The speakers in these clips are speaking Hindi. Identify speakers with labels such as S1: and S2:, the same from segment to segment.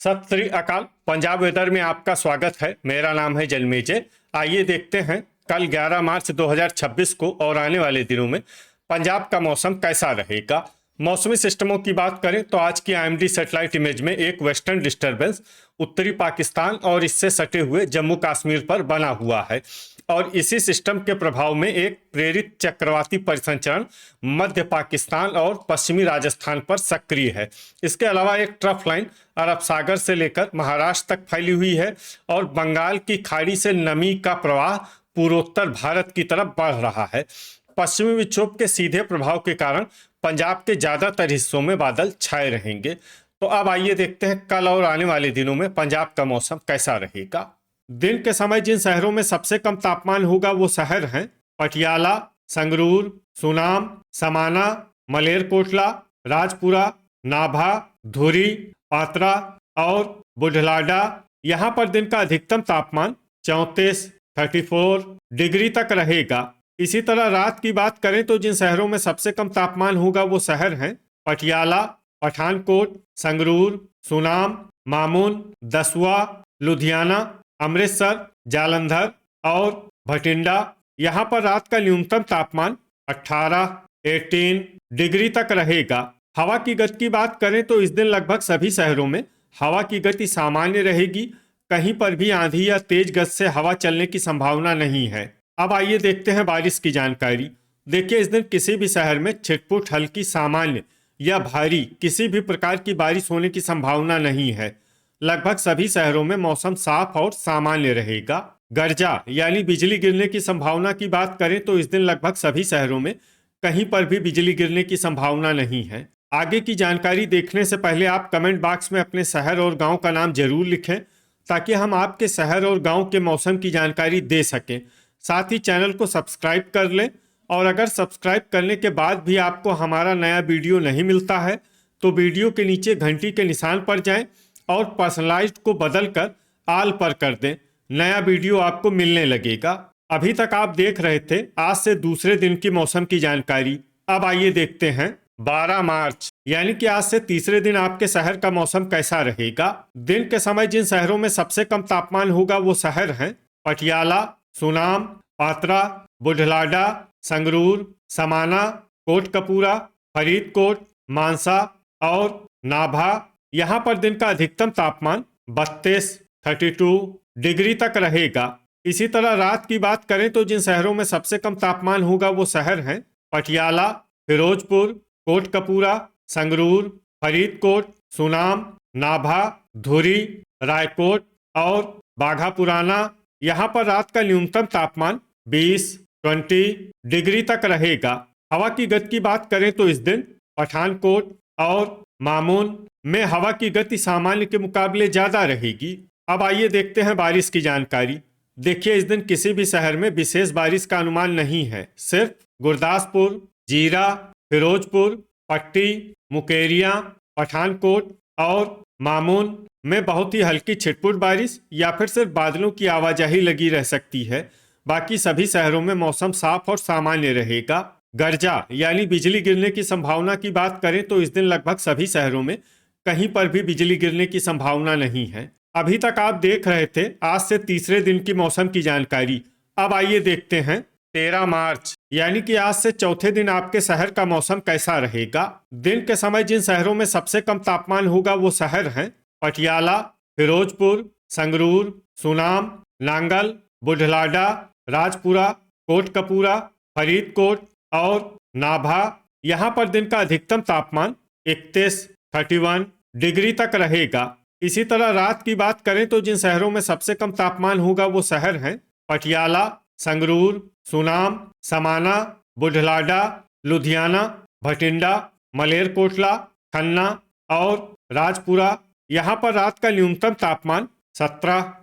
S1: सत श्री अकाल। पंजाब वेदर में आपका स्वागत है। मेरा नाम है जन्मेजय। आइए देखते हैं कल 11 मार्च 2026 को और आने वाले दिनों में पंजाब का मौसम कैसा रहेगा। मौसमी सिस्टमों की बात करें तो आज की आईएमडी सैटेलाइट इमेज में एक वेस्टर्न डिस्टरबेंस उत्तरी पाकिस्तान और इससे सटे हुए जम्मू कश्मीर पर बना हुआ है और इसी सिस्टम के प्रभाव में एक प्रेरित चक्रवाती परिसंचरण मध्य पाकिस्तान और पश्चिमी राजस्थान पर सक्रिय है। इसके अलावा एक ट्रफ लाइन अरब सागर से लेकर महाराष्ट्र तक फैली हुई है और बंगाल की खाड़ी से नमी का प्रवाह पूर्वोत्तर भारत की तरफ बढ़ रहा है। पश्चिमी विक्षोभ के सीधे प्रभाव के कारण पंजाब के ज्यादातर हिस्सों में बादल छाए रहेंगे। तो अब आइए देखते हैं कल और आने वाले दिनों में पंजाब का मौसम कैसा रहेगा। दिन के समय जिन शहरों में सबसे कम तापमान होगा वो शहर हैं पटियाला, संगरूर, सुनाम, समाना, मलेरकोटला, राजपुरा, नाभा, धुरी, पात्रा और बुढलाडा। यहाँ पर दिन का अधिकतम तापमान 34 डिग्री तक रहेगा। इसी तरह रात की बात करें तो जिन शहरों में सबसे कम तापमान होगा वो शहर हैं पटियाला, पठानकोट, संगरूर, सुनाम, मामून, दसुआ, लुधियाना, अमृतसर, जालंधर और भटिंडा। यहाँ पर रात का न्यूनतम तापमान 18 डिग्री तक रहेगा। हवा की गति की बात करें तो इस दिन लगभग सभी शहरों में हवा की गति सामान्य रहेगी। कहीं पर भी आंधी या तेज गति से हवा चलने की संभावना नहीं है। अब आइए देखते हैं बारिश की जानकारी। देखिए, इस दिन किसी भी शहर में छिटपुट हल्की सामान्य या भारी किसी भी प्रकार की बारिश होने की संभावना नहीं है। लगभग सभी शहरों में मौसम साफ और सामान्य रहेगा। गर्जा यानी बिजली गिरने की संभावना की बात करें तो इस दिन लगभग सभी शहरों में कहीं पर भी बिजली गिरने की संभावना नहीं है। आगे की जानकारी देखने से पहले आप कमेंट बॉक्स में अपने शहर और गांव का नाम जरूर लिखें ताकि हम आपके शहर और गांव के मौसम की जानकारी दे सकें। साथ ही चैनल को सब्सक्राइब कर लें और अगर सब्सक्राइब करने के बाद भी आपको हमारा नया वीडियो नहीं मिलता है तो वीडियो के नीचे घंटी के निशान पर जाएं और पर्सनलाइज्ड को बदलकर आल पर कर दें। नया वीडियो आपको मिलने लगेगा। अभी तक आप देख रहे थे आज से दूसरे दिन की मौसम की जानकारी। अब आइए देखते हैं 12 मार्च यानी कि आज से तीसरे दिन आपके शहर का मौसम कैसा रहेगा। दिन के समय जिन शहरों में सबसे कम तापमान होगा वो शहर हैं पटियाला, सुनाम, पात्रा, बुढलाडा, संगरूर, समाना, कोटकपूरा, फरीदकोट, मानसा और नाभा। यहाँ पर दिन का अधिकतम तापमान 32 डिग्री तक रहेगा। इसी तरह रात की बात करें तो जिन शहरों में सबसे कम तापमान होगा वो शहर हैं पटियाला, फिरोजपुर, कोटकपूरा, संगरूर, फरीदकोट, सुनाम, नाभा, धुरी, रायकोट और बाघापुराना। यहाँ पर रात का न्यूनतम तापमान 20 डिग्री तक रहेगा। हवा की गति की बात करें तो इस दिन पठानकोट और मामून में हवा की गति सामान्य के मुकाबले ज्यादा रहेगी। अब आइए देखते हैं बारिश की जानकारी। देखिए, इस दिन किसी भी शहर में विशेष बारिश का अनुमान नहीं है। सिर्फ गुरदासपुर, जीरा, फिरोजपुर, पट्टी, मुकेरिया, पठानकोट और मामून में बहुत ही हल्की छिटपुट बारिश या फिर सिर्फ बादलों की आवाजाही लगी रह सकती है। बाकी सभी शहरों में मौसम साफ और सामान्य रहेगा। गर्जा यानी बिजली गिरने की संभावना की बात करें तो इस दिन लगभग सभी शहरों में कहीं पर भी बिजली गिरने की संभावना नहीं है। अभी तक आप देख रहे थे आज से तीसरे दिन की मौसम की जानकारी। अब आइए देखते हैं 13 मार्च यानी कि आज से चौथे दिन आपके शहर का मौसम कैसा रहेगा। दिन के समय जिन शहरों में सबसे कम तापमान होगा वो शहर हैं पटियाला, फिरोजपुर, संगरूर, सुनाम, नांगल, बुढलाडा, राजपुरा, कोटकपूरा, फरीदकोट और नाभा। यहाँ पर दिन का अधिकतम तापमान 31 डिग्री तक रहेगा। इसी तरह रात की बात करें तो जिन शहरों में सबसे कम तापमान होगा वो शहर हैं पटियाला, संगरूर, सुनाम, समाना, बुढलाडा, लुधियाना, भटिंडा, मलेरकोटला, खन्ना और राजपुरा। यहाँ पर रात का न्यूनतम तापमान 17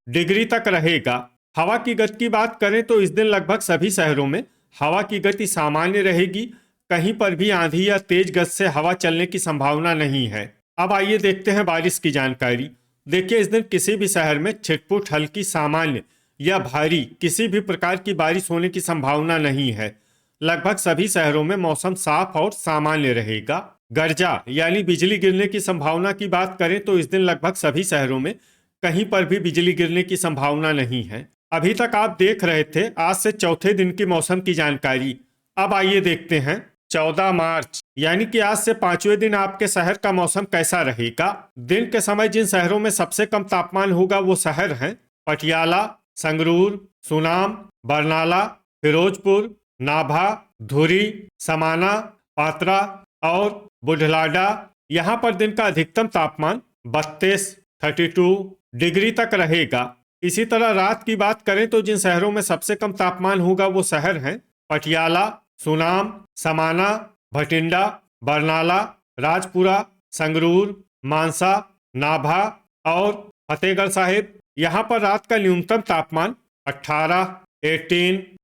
S1: डिग्री तक रहेगा। हवा की गति की बात करें तो इस दिन लगभग सभी शहरों में हवा की गति सामान्य रहेगी। कहीं पर भी आंधी या तेज गति से हवा चलने की संभावना नहीं है। अब आइए देखते हैं बारिश की जानकारी। देखिए, इस दिन किसी भी शहर में छिटपुट हल्की सामान्य या भारी किसी भी प्रकार की बारिश होने की संभावना नहीं है। लगभग सभी शहरों में मौसम साफ और सामान्य रहेगा। गर्जा यानी बिजली गिरने की संभावना की बात करें तो इस दिन लगभग सभी शहरों में कहीं पर भी बिजली गिरने की संभावना नहीं है। अभी तक आप देख रहे थे आज से चौथे दिन की मौसम की जानकारी। अब आइए देखते हैं 14 मार्च यानी कि आज से पांचवें दिन आपके शहर का मौसम कैसा रहेगा। दिन के समय जिन शहरों में सबसे कम तापमान होगा वो शहर हैं पटियाला, संगरूर, सुनाम, बरनाला, फिरोजपुर, नाभा, धुरी, समाना, पात्रा और बुढलाडा। यहाँ पर दिन का अधिकतम तापमान 32 डिग्री तक रहेगा। इसी तरह रात की बात करें तो जिन शहरों में सबसे कम तापमान होगा वो शहर हैं पटियाला, सुनाम, समाना, भटिंडा, बरनाला, राजपुरा, संगरूर, मानसा, नाभा और फतेहगढ़ साहिब। यहाँ पर रात का न्यूनतम तापमान 18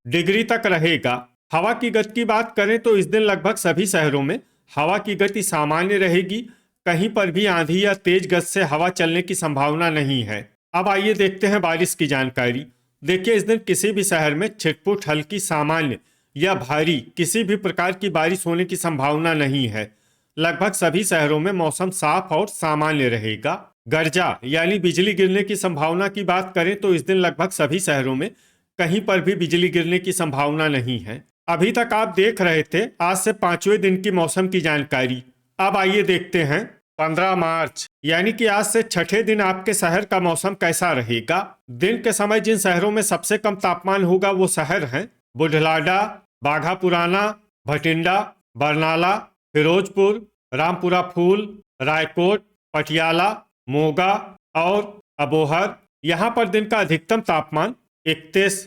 S1: डिग्री तक रहेगा। हवा की गति की बात करें तो इस दिन लगभग सभी शहरों में हवा की गति सामान्य रहेगी। कहीं पर भी आंधी या तेज गति से हवा चलने की संभावना नहीं है। अब आइए देखते हैं बारिश की जानकारी। देखिए इस दिन किसी भी शहर में छिटपुट हल्की सामान्य या भारी किसी भी प्रकार की बारिश होने की संभावना नहीं है। लगभग सभी शहरों में मौसम साफ और सामान्य रहेगा। गर्जा यानी बिजली गिरने की संभावना की बात करें तो इस दिन लगभग सभी शहरों में कहीं पर भी बिजली गिरने की संभावना नहीं है। अभी तक आप देख रहे थे आज से पांचवें दिन की मौसम की जानकारी। अब आइए देखते हैं 15 मार्च यानी कि आज से छठे दिन आपके शहर का मौसम कैसा रहेगा। दिन के समय जिन शहरों में सबसे कम तापमान होगा वो शहर हैं बुढलाडा, बाघा पुराना, भटिंडा, बरनाला, फिरोजपुर, रामपुरा फूल, रायकोट, पटियाला, मोगा और अबोहर। यहाँ पर दिन का अधिकतम तापमान 31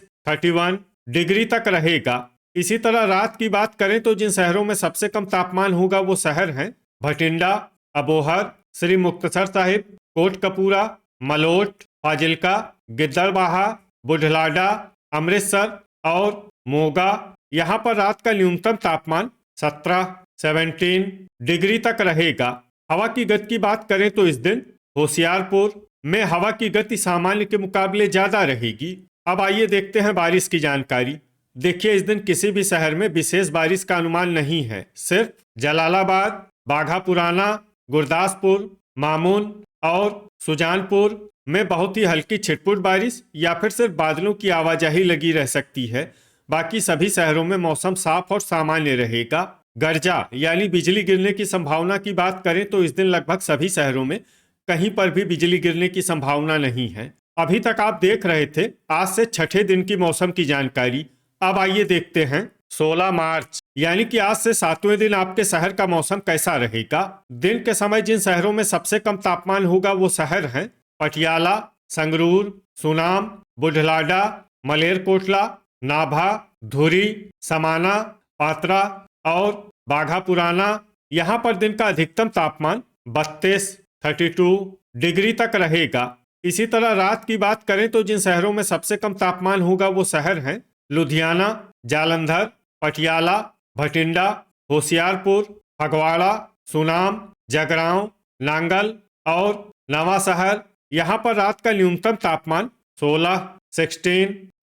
S1: डिग्री तक रहेगा। इसी तरह रात की बात करें तो जिन शहरों में सबसे कम तापमान होगा वो शहर हैं भटिंडा, अबोहर, श्री मुक्तसर साहिब, कोटकपूरा, मलोट, फाजिल्का, गिद्दड़बाहा, बुढलाडा, अमृतसर और मोगा। यहाँ पर रात का न्यूनतम तापमान 17 डिग्री तक रहेगा। हवा की गति की बात करें तो इस दिन होशियारपुर में हवा की गति सामान्य के मुकाबले ज्यादा रहेगी। अब आइए देखते हैं बारिश की जानकारी। देखिए इस दिन किसी भी शहर में विशेष बारिश का अनुमान नहीं है। सिर्फ जलालाबाद, बाघा पुराना, गुरदासपुर, मामून और सुजानपुर में बहुत ही हल्की छिटपुट बारिश या फिर सिर्फ बादलों की आवाजाही लगी रह सकती है। बाकी सभी शहरों में मौसम साफ और सामान्य रहेगा। गर्जा यानी बिजली गिरने की संभावना की बात करें तो इस दिन लगभग सभी शहरों में कहीं पर भी बिजली गिरने की संभावना नहीं है। अभी तक आप देख रहे थे आज से छठे दिन की मौसम की जानकारी। अब आइए देखते हैं 16 मार्च यानी कि आज से सातवें दिन आपके शहर का मौसम कैसा रहेगा। दिन के समय जिन शहरों में सबसे कम तापमान होगा वो शहर हैं पटियाला, संगरूर, सुनाम, बुढलाडा, मलेरकोटला, नाभा, धुरी, समाना, पात्रा और बाघा पुराना। यहाँ पर दिन का अधिकतम तापमान 32 डिग्री तक रहेगा। इसी तरह रात की बात करें तो जिन शहरों में सबसे कम तापमान होगा वो शहर हैं लुधियाना, जालंधर, पटियाला, भटिंडा, होशियारपुर, फगवाड़ा, सुनाम, जगरांव, नांगल और नवा शहर। यहाँ पर रात का न्यूनतम तापमान 16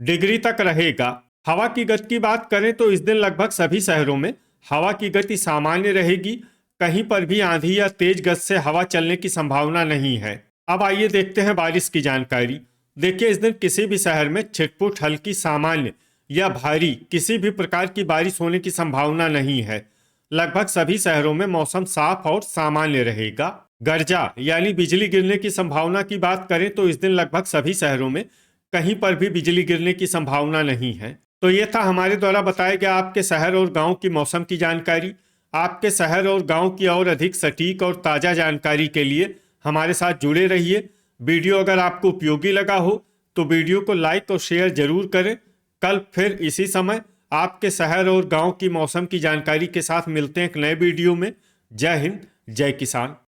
S1: डिग्री तक रहेगा। हवा की गति की बात करें तो इस दिन लगभग सभी शहरों में हवा की गति सामान्य रहेगी। कहीं पर भी आंधी या तेज गति से हवा चलने की संभावना नहीं है। अब आइए देखते हैं बारिश की जानकारी। देखिए इस दिन किसी भी शहर में छिटपुट हल्की सामान्य या भारी किसी भी प्रकार की बारिश होने की संभावना नहीं है। लगभग सभी शहरों में मौसम साफ और सामान्य रहेगा। गर्जा यानी बिजली गिरने की संभावना की बात करें तो इस दिन लगभग सभी शहरों में कहीं पर भी बिजली गिरने की संभावना नहीं है। तो ये था हमारे द्वारा बताया गया आपके शहर और गांव की मौसम की जानकारी। आपके शहर और गांव की और अधिक सटीक और ताज़ा जानकारी के लिए हमारे साथ जुड़े रहिए। वीडियो अगर आपको उपयोगी लगा हो तो वीडियो को लाइक और शेयर जरूर करें। कल फिर इसी समय आपके शहर और गांव की मौसम की जानकारी के साथ मिलते हैं एक नए वीडियो में। जय हिंद, जय किसान।